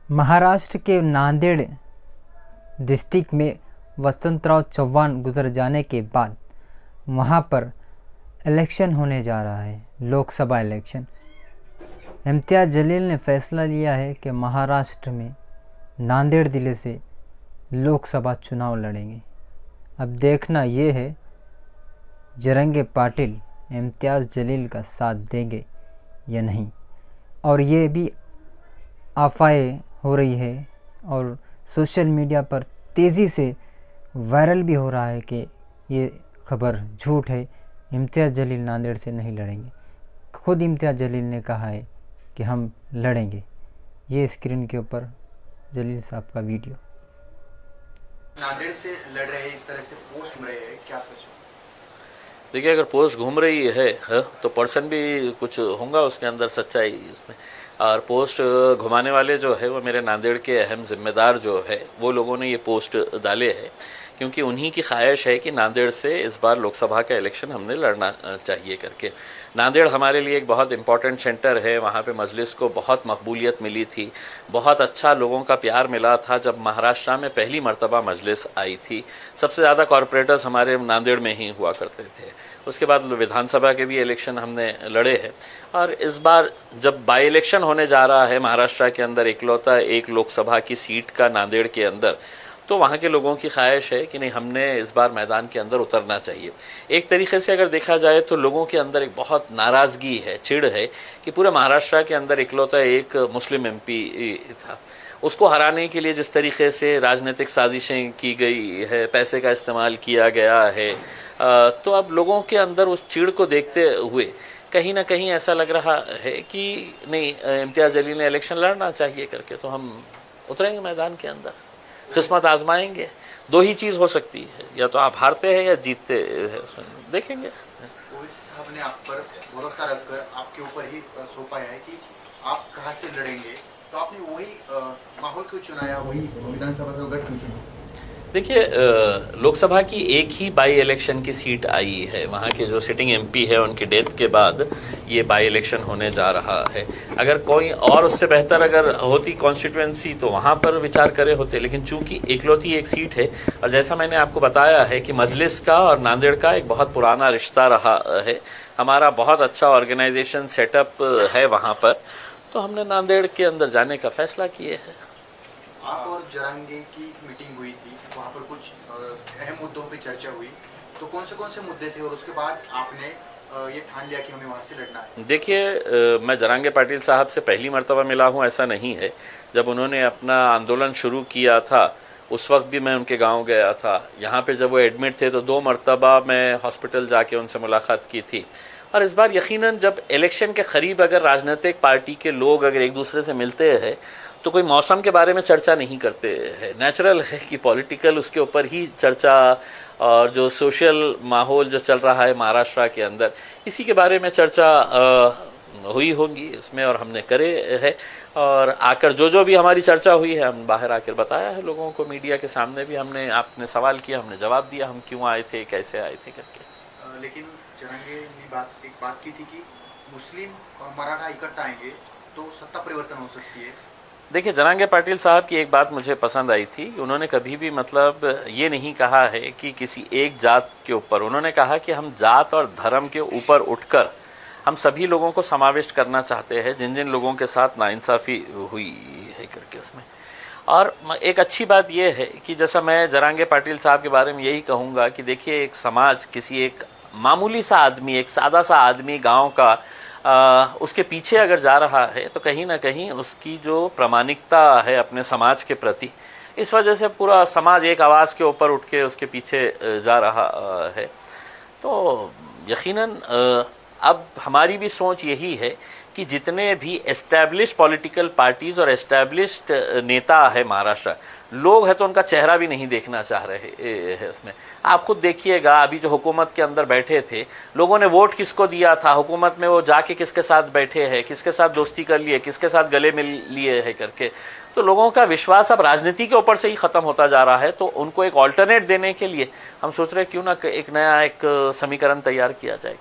महाराष्ट्र के नांदेड़ डिस्ट्रिक्ट में वसंतराव चव्हाण गुजर जाने के बाद वहां पर इलेक्शन होने जा रहा है, लोकसभा इलेक्शन। इम्तियाज़ जलील ने फैसला लिया है कि महाराष्ट्र में नांदेड़ ज़िले से लोकसभा चुनाव लड़ेंगे। अब देखना ये है जरंगे पाटिल इम्तियाज़ जलील का साथ देंगे या नहीं। और ये भी अफवाहें हो रही है और सोशल मीडिया पर तेज़ी से वायरल भी हो रहा है कि ये खबर झूठ है, इम्तियाज़ जलील नांदेड़ से नहीं लड़ेंगे। खुद इम्तियाज़ जलील ने कहा है कि हम लड़ेंगे। ये स्क्रीन के ऊपर जलील साहब का वीडियो। नांदेड़ से लड़ रहे हैं, इस तरह से पोस्ट घूम रहे हैं, क्या सोचो? देखिए, अगर पोस्ट घूम रही है तो पर्सन भी कुछ होगा उसके अंदर सच्चाई उसमें। और पोस्ट घुमाने वाले जो है वो मेरे नांदेड़ के अहम जिम्मेदार जो है वो लोगों ने ये पोस्ट डाले हैं, क्योंकि उन्हीं की ख्वाहिश है कि नांदेड़ से इस बार लोकसभा का इलेक्शन हमने लड़ना चाहिए करके। नांदेड़ हमारे लिए एक बहुत इंपॉर्टेंट सेंटर है। वहाँ पे मजलिस को बहुत मकबूलियत मिली थी, बहुत अच्छा लोगों का प्यार मिला था जब महाराष्ट्र में पहली मर्तबा मजलिस आई थी। सबसे ज़्यादा कॉरपोरेटर्स हमारे नांदेड़ में ही हुआ करते थे। उसके बाद विधानसभा के भी इलेक्शन हमने लड़े हैं। और इस बार जब बाई इलेक्शन होने जा रहा है महाराष्ट्र के अंदर इकलौता एक लोकसभा की सीट का नांदेड़ के अंदर, तो वहाँ के लोगों की ख्वाहिश है कि नहीं, हमने इस बार मैदान के अंदर उतरना चाहिए। एक तरीके से अगर देखा जाए तो लोगों के अंदर एक बहुत नाराज़गी है, चिढ़ है कि पूरे महाराष्ट्र के अंदर इकलौता एक मुस्लिम एमपी था। उसको हराने के लिए जिस तरीके से राजनीतिक साजिशें की गई है, पैसे का इस्तेमाल किया गया है, तो अब लोगों के अंदर उस चिढ़ को देखते हुए कहीं ना कहीं ऐसा लग रहा है कि नहीं, इम्तियाज़ जलील ने इलेक्शन लड़ना चाहिए करके, तो हम उतरेंगे मैदान के अंदर, किस्मत आजमाएंगे। दो ही चीज़ हो सकती है, या तो आप हारते हैं या जीतते हैं, देखेंगे। ओवैसी साहब ने आप पर भरोसा रखकर आपके ऊपर ही सौंपा है कि आप कहाँ से लड़ेंगे, तो आपने वही माहौल क्यों चुनाया, वही विधानसभा का गढ़ क्यों चुना? देखिए, लोकसभा की एक ही बाई इलेक्शन की सीट आई है। वहाँ के जो सिटिंग एमपी है उनकी डेथ के बाद ये बाई इलेक्शन होने जा रहा है। अगर कोई और उससे बेहतर अगर होती कॉन्स्टिट्यूएंसी तो वहाँ पर विचार करे होते, लेकिन चूंकि इकलौती एक सीट है और जैसा मैंने आपको बताया है कि मजलिस का और नांदेड़ का एक बहुत पुराना रिश्ता रहा है, हमारा बहुत अच्छा ऑर्गेनाइजेशन सेटअप है वहाँ पर, तो हमने नांदेड़ के अंदर जाने का फैसला किए है। आप और जरांगे की मीटिंग हुई थी, वहाँ पर कुछ अहम मुद्दों पे चर्चा हुई, तो कौन से मुद्दे थे और उसके बाद आपने ये ठान लिया कि हमें वहाँ से लड़ना है? देखिए, मैं जरंगे पाटिल साहब से पहली मर्तबा मिला हूँ ऐसा नहीं है। जब उन्होंने अपना आंदोलन शुरू किया था उस वक्त भी मैं उनके गांव गया था। यहाँ पे जब वो एडमिट थे तो 2 मर्तबा मैं हॉस्पिटल जाके उनसे मुलाकात की थी। और इस बार यकीनन जब इलेक्शन के करीब अगर राजनीतिक पार्टी के लोग अगर एक दूसरे से मिलते हैं तो कोई मौसम के बारे में चर्चा नहीं करते हैं। नेचुरल है कि पॉलिटिकल उसके ऊपर ही चर्चा और जो सोशल माहौल जो चल रहा है महाराष्ट्र के अंदर, इसी के बारे में चर्चा हुई होगी उसमें, और हमने करे है। और आकर जो भी हमारी चर्चा हुई है हम बाहर आकर बताया है लोगों को, मीडिया के सामने भी हमने, आपने सवाल किया हमने जवाब दिया, हम क्यों आए थे, कैसे आए थे करके। लेकिन जरांगे ने एक बात की थी कि मुस्लिम और मराठा इकट्ठा आएंगे तो सत्ता परिवर्तन हो सकती है। देखिए, जरंगे पाटिल साहब की एक बात मुझे पसंद आई थी। उन्होंने कभी भी मतलब ये नहीं कहा है कि किसी एक जात के ऊपर, उन्होंने कहा कि हम जात और धर्म के ऊपर उठकर हम सभी लोगों को समाविष्ट करना चाहते हैं जिन जिन लोगों के साथ नाइंसाफ़ी हुई है करके उसमें। और एक अच्छी बात यह है कि जैसा मैं जरंगे पाटिल साहब के बारे में यही कहूँगा कि देखिए, एक समाज, किसी एक मामूली सा आदमी, एक सादा सा आदमी गाँव का उसके पीछे अगर जा रहा है तो कहीं ना कहीं उसकी जो प्रामाणिकता है अपने समाज के प्रति, इस वजह से पूरा समाज एक आवाज़ के ऊपर उठ के उसके पीछे जा रहा है। तो यकीनन अब हमारी भी सोच यही है कि जितने भी एस्टैब्लिश पॉलिटिकल पार्टीज और एस्टैब्लिश्ड नेता है महाराष्ट्र, लोग हैं तो उनका चेहरा भी नहीं देखना चाह रहे हैं उसमें। आप खुद देखिएगा, अभी जो हुकूमत के अंदर बैठे थे, लोगों ने वोट किसको दिया था, हुकूमत में वो जाके किसके साथ बैठे हैं, किसके साथ दोस्ती कर लिए, किसके साथ गले मिल लिए है करके। तो लोगों का विश्वास अब राजनीति के ऊपर से ही खत्म होता जा रहा है। तो उनको एक ऑल्टरनेट देने के लिए हम सोच रहे हैं क्यों ना एक नया एक समीकरण तैयार किया जाए।